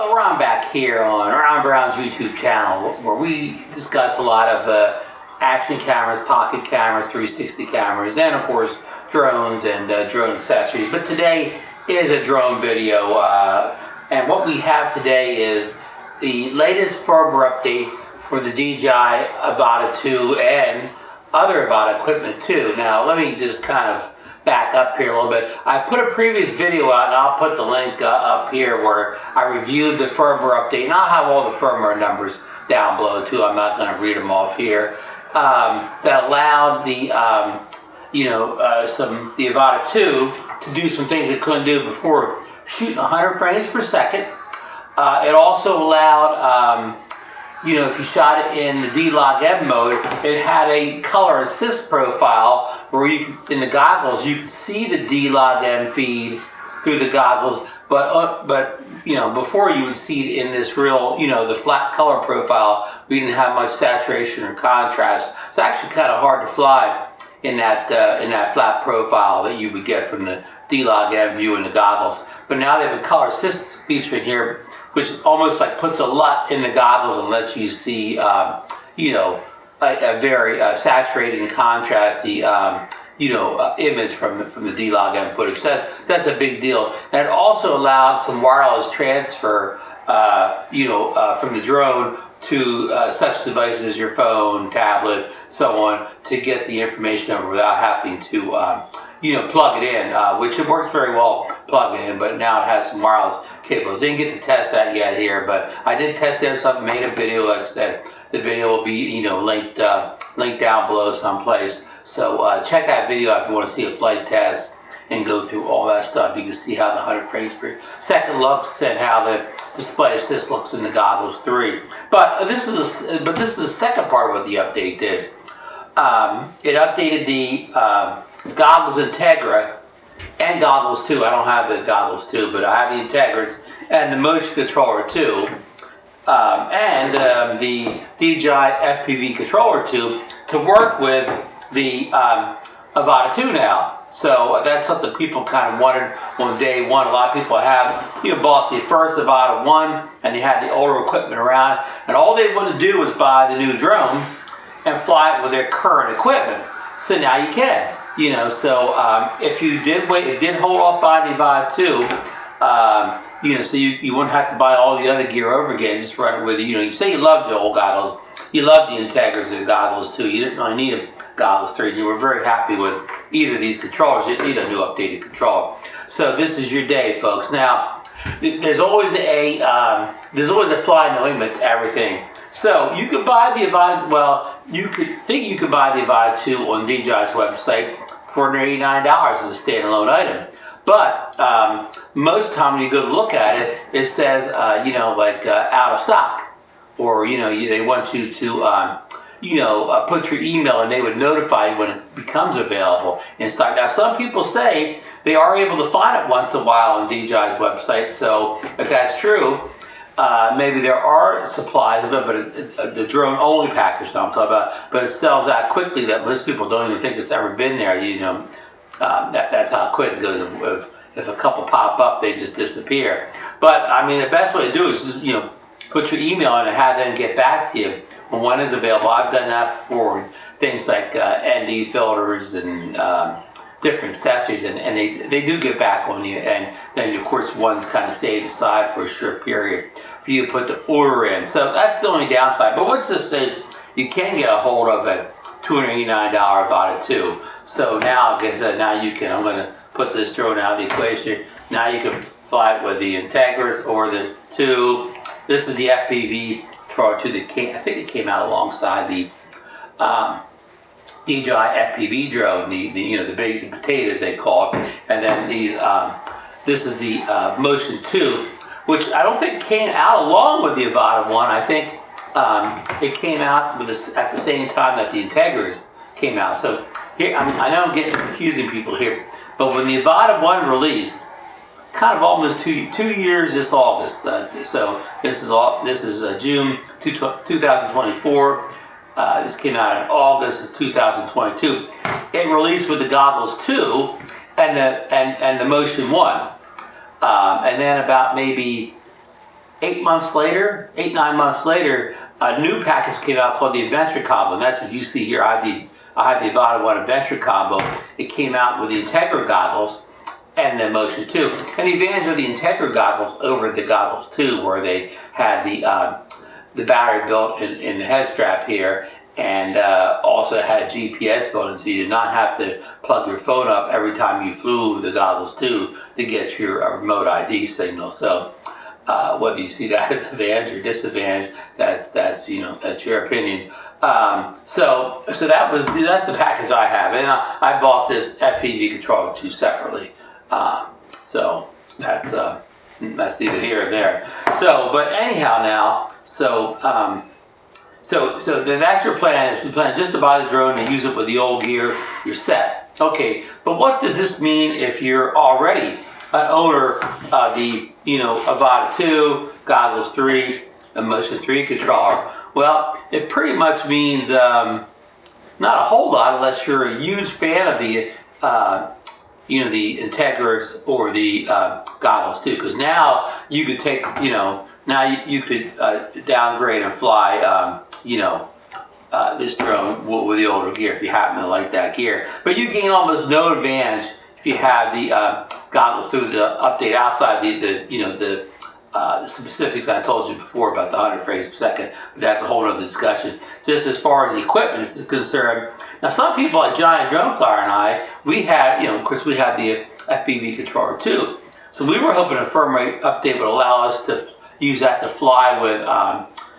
Hello, Ron back here on Ron Brown's YouTube channel, where we discuss a lot of action cameras, pocket cameras, 360 cameras, and of course drones and drone accessories. But today is a drone video, and what we have today is the latest firmware update for the DJI Avata 2 and other Avata equipment too. Now let me just kind of back up here a little bit. I put a previous video out, and I'll put the link up here, where I reviewed the firmware update, and I'll have all the firmware numbers down below too. I'm not going to read them off here. That allowed the the Avata 2 to do some things it couldn't do before, shooting 100 frames per second. It also allowed if you shot it in the D-Log-M mode, it had a color assist profile where you could, in the goggles, you could see the D-Log-M feed through the goggles, but before you would see it in this real, the flat color profile. We didn't have much saturation or contrast. It's actually kind of hard to fly in that flat profile that you would get from the D-Log-M view in the goggles. But now they have a color assist feature in here, which almost like puts a LUT in the goggles and lets you see, a very saturated and contrasty, image from the D-Log-M footage. That's a big deal. And it also allowed some wireless transfer, from the drone to such devices as your phone, tablet, so on, to get the information over without having to, plug it in, which it works very well plugging in, but now it has some wireless cables. Didn't get to test that yet here, but I did test it, so I made a video. Like I said, the video will be, linked down below someplace. So check that video if you want to see a flight test and go through all that stuff. You can see how the 100 frames per second looks and how the display assist looks in the Goggles 3. But this is the second part of what the update did. It updated the Goggles Integra and Goggles 2. I don't have the Goggles 2, but I have the Integras and the Motion Controller 2, and the DJI FPV Controller 2 to work with the Avata 2 now. So that's something people kind of wanted on day one. A lot of people have bought the first Avata 1 and they had the older equipment around, and all they want to do is buy the new drone and fly it with their current equipment. So now you can. So if you did hold off buying the Avata 2, so you wouldn't have to buy all the other gear over again. Just run it with you say you love the old goggles, you love the Integras and Goggles 2. You didn't really need a Goggles 3. You were very happy with either of these controllers. You didn't need a new updated controller. So this is your day, folks. Now there's always a fly no limit to everything. So you could buy the Avata, you could buy the Avata 2 on DJI's website for $89 as a standalone item. But most of the time when you go to look at it, it says, out of stock. Or, they want you to, put your email and they would notify you when it becomes available in stock. Now, some people say they are able to find it once in a while on DJI's website. So if that's true, maybe there are supplies of it, but the drone only package that I'm talking about, but it sells out quickly that most people don't even think it's ever been there. That's how quick it goes. If a couple pop up, they just disappear. But I mean, the best way to do it is just, put your email in and have them get back to you when one is available. I've done that before. Things like ND filters and different accessories, and they do get back on you, and then of course one's kind of saved aside for a short period for you to put the order in. So that's the only downside. But what's this say? You can get a hold of a $289 Avata 2. So now, like I said, now you can. I'm going to put this drone out of the equation. Now you can fly it with the Integras or the 2. This is the FPV Controller 2 that I think it came out alongside the DJI FPV drone, the big potatoes they call it, and then this is the Motion 2, which I don't think came out along with the Avata 1. I think it came out at the same time that the Integras came out. So here, I know I'm getting confusing people here, but when the Avata 1 released, kind of almost two years this August. So this is June 2024. This came out in August of 2022. It released with the Goggles 2 and the Motion 1. And then about maybe 8 months later, 8-9 months later, a new package came out called the Adventure Combo, and that's what you see here. I had the Avata 1 Adventure Combo. It came out with the Integra goggles and the Motion 2. And the advantage of the Integra goggles over the Goggles 2, where they had the battery built in the head strap here, and also had a GPS built in, so you did not have to plug your phone up every time you flew the Goggles 2 to get your remote ID signal. So whether you see that as an advantage or disadvantage, that's your opinion. So that's the package I have, and I bought this FPV controller too separately. So that's neither here or there. So, but anyhow, now, so that's your plan. Is the plan just to buy the drone and use it with the old gear? You're set. Okay, but what does this mean if you're already an owner of the Avata 2, Goggles 3, and Motion 3 controller? Well, it pretty much means not a whole lot unless you're a huge fan of the the Integras or the Goggles 2, because now you could take now you could downgrade and fly this drone with the older gear if you happen to like that gear. But you gain almost no advantage if you have the Goggles 2, the update outside the specifics I told you before about the 100 frames per second, but that's a whole other discussion. Just as far as the equipment is concerned, now some people like Giant Drone Flyer and I, we had, of course we had the FPV controller too. So we were hoping a firmware update would allow us to use that to fly with,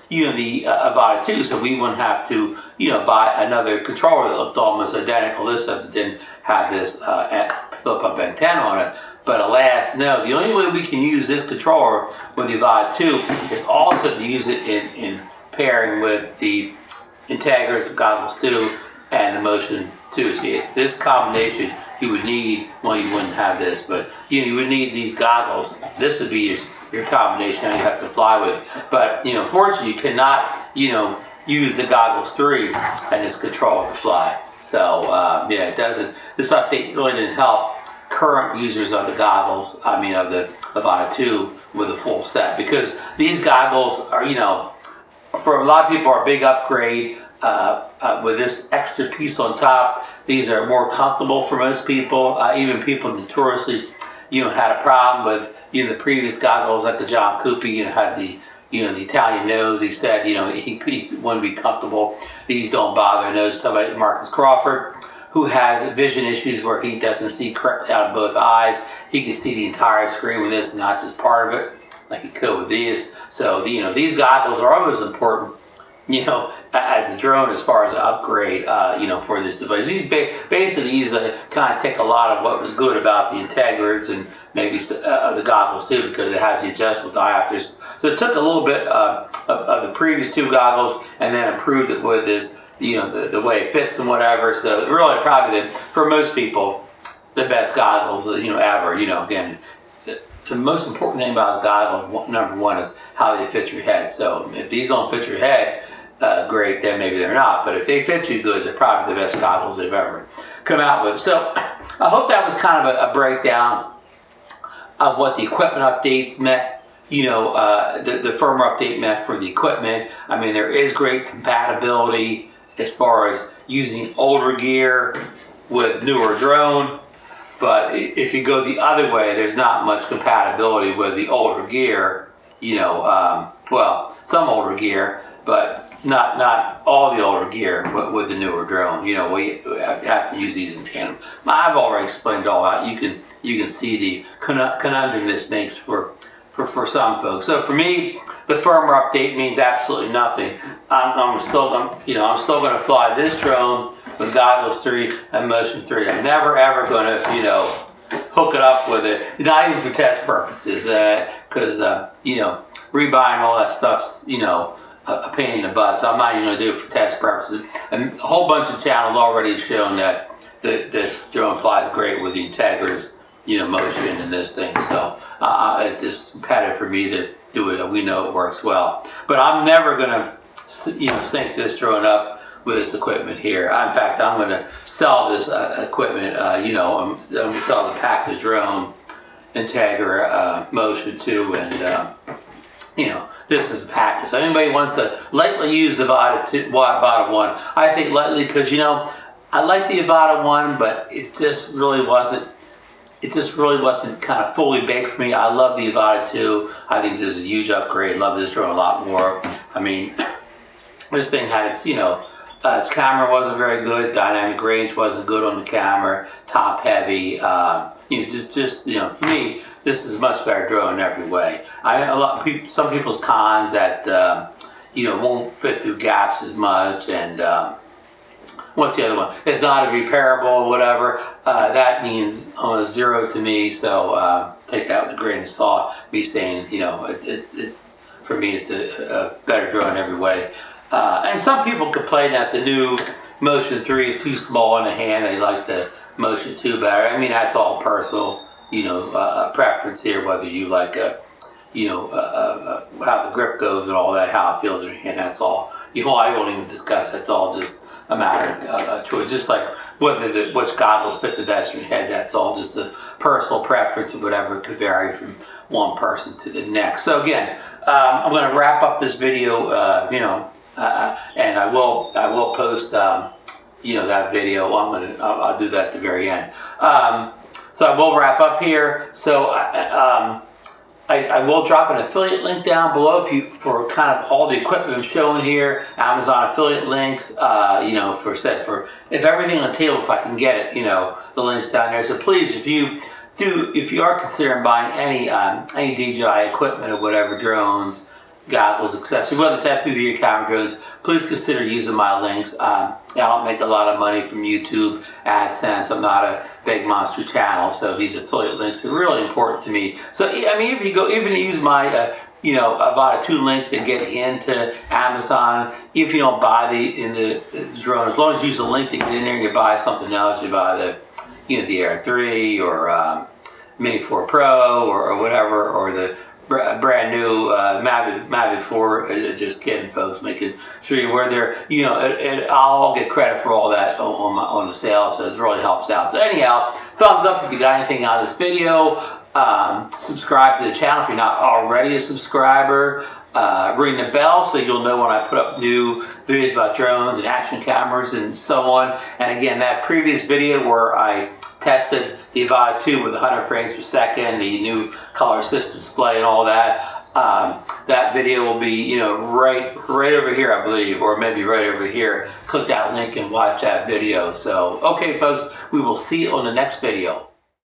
the Avata 2, so we wouldn't have to, buy another controller that looked almost identical to this, except it didn't have this flip-up antenna on it. But alas, no. The only way we can use this controller with the Avata 2 is also to use it in pairing with the Integras, Goggles 2, and the Motion 2. See, this combination you would need, well, you wouldn't have this, but you would need these goggles. This would be your combination that you have to fly with. But, fortunately, you cannot, use the Goggles 3 and this controller to fly. So, it doesn't, this update really didn't help current users of the goggles, of the Avata 2 with a full set, because these goggles are, for a lot of people, are a big upgrade with this extra piece on top. These are more comfortable for most people, even people notoriously, had a problem with, the previous goggles, like the John Coopy, had the, the Italian nose. He said, he wouldn't be comfortable. These don't bother. Nose. Somebody like Marcus Crawford, who has vision issues where he doesn't see correctly out of both eyes. He can see the entire screen with this, not just part of it, like he could with these. So, these goggles are almost important, as a drone as far as an upgrade, for this device. These basically kind of take a lot of what was good about the Integras and maybe the Goggles too, because it has the adjustable diopters. So it took a little bit of the previous two goggles and then improved it with this, the way it fits and whatever. So really, probably for most people, the best goggles, ever. Again, the most important thing about goggles, number one, is how they fit your head. So if these don't fit your head, great, then maybe they're not. But if they fit you good, they're probably the best goggles they've ever come out with. So I hope that was kind of a breakdown of what the equipment updates meant, the firmware update meant for the equipment. There is great compatibility as far as using older gear with newer drone. But if you go the other way, there's not much compatibility with the older gear, well, some older gear, but not all the older gear, but with the newer drone. We have to use these in tandem. I've already explained all that. You can see the conundrum this makes for some folks. So for me, the firmware update means absolutely nothing. I'm still going to fly this drone with Goggles 3 and Motion 3. I'm never ever going to hook it up with it, not even for test purposes, because rebuying all that stuff's a pain in the butt. So I'm not even going to do it for test purposes. And a whole bunch of channels already have shown that this drone flies great with the Integras, motion and this thing. So it's just imperative for me to do it. We know it works well. But I'm never going to, sync this drone up with this equipment here. In fact, I'm going to sell this equipment. I'm going to sell the package drone, Integra, Motion 2, and this is a package. So anybody wants to lightly use the Avata 1, I say lightly because, I like the Avata 1, but it just really wasn't kind of fully baked for me. I love the Avata 2. I think this is a huge upgrade. Love this drone a lot more. I mean, this thing had its, its camera wasn't very good. Dynamic range wasn't good on the camera. Top heavy. For me, this is a much better drone in every way. Some people's cons that won't fit through gaps as much, and what's the other one? It's not as repairable or whatever. That means almost zero to me. So take that with a grain of salt. Me saying, for me, it's a better drone in every way. And some people complain that the new Motion 3 is too small in the hand. They like the Motion 2 better. I mean, that's all personal, preference here, whether you like how the grip goes and all that, how it feels in your hand. That's all. I won't even discuss. That's all just a matter of choice. Just like which goggles fit the best in your head. That's all just a personal preference or whatever. It could vary from one person to the next. So again, I'm going to wrap up this video. And I will post that video. I'll do that at the very end. So I will wrap up here. So I will drop an affiliate link down below for kind of all the equipment I'm showing here. Amazon affiliate links. For if everything on the table, if I can get it, the links down there. So please, if you are considering buying any DJI equipment or whatever, drones, goggles, accessories, whether it's FPV or camera drones, please consider using my links. I don't make a lot of money from YouTube AdSense. I'm not a big monster channel, so these affiliate links are really important to me. So I mean, if you go even use my Avata 2 link to get into Amazon, if you don't buy the drone, as long as you use the link to get in there, you buy something else. You buy the Air 3 or Mini 4 Pro or whatever, or the brand new Mavic 4. Just kidding, folks. Making sure you were there. I'll get credit for all that on the sale, so it really helps out. So anyhow, thumbs up if you got anything out of this video. Subscribe to the channel if you're not already a subscriber. Ring the bell so you'll know when I put up new videos about drones and action cameras and so on. And again, that previous video where I tested the Avata 2 with 100 frames per second, the new color assist display and all that, that video will be right over here, I believe, or maybe right over here. Click that link and watch that video. So okay, folks, we will see you on the next video.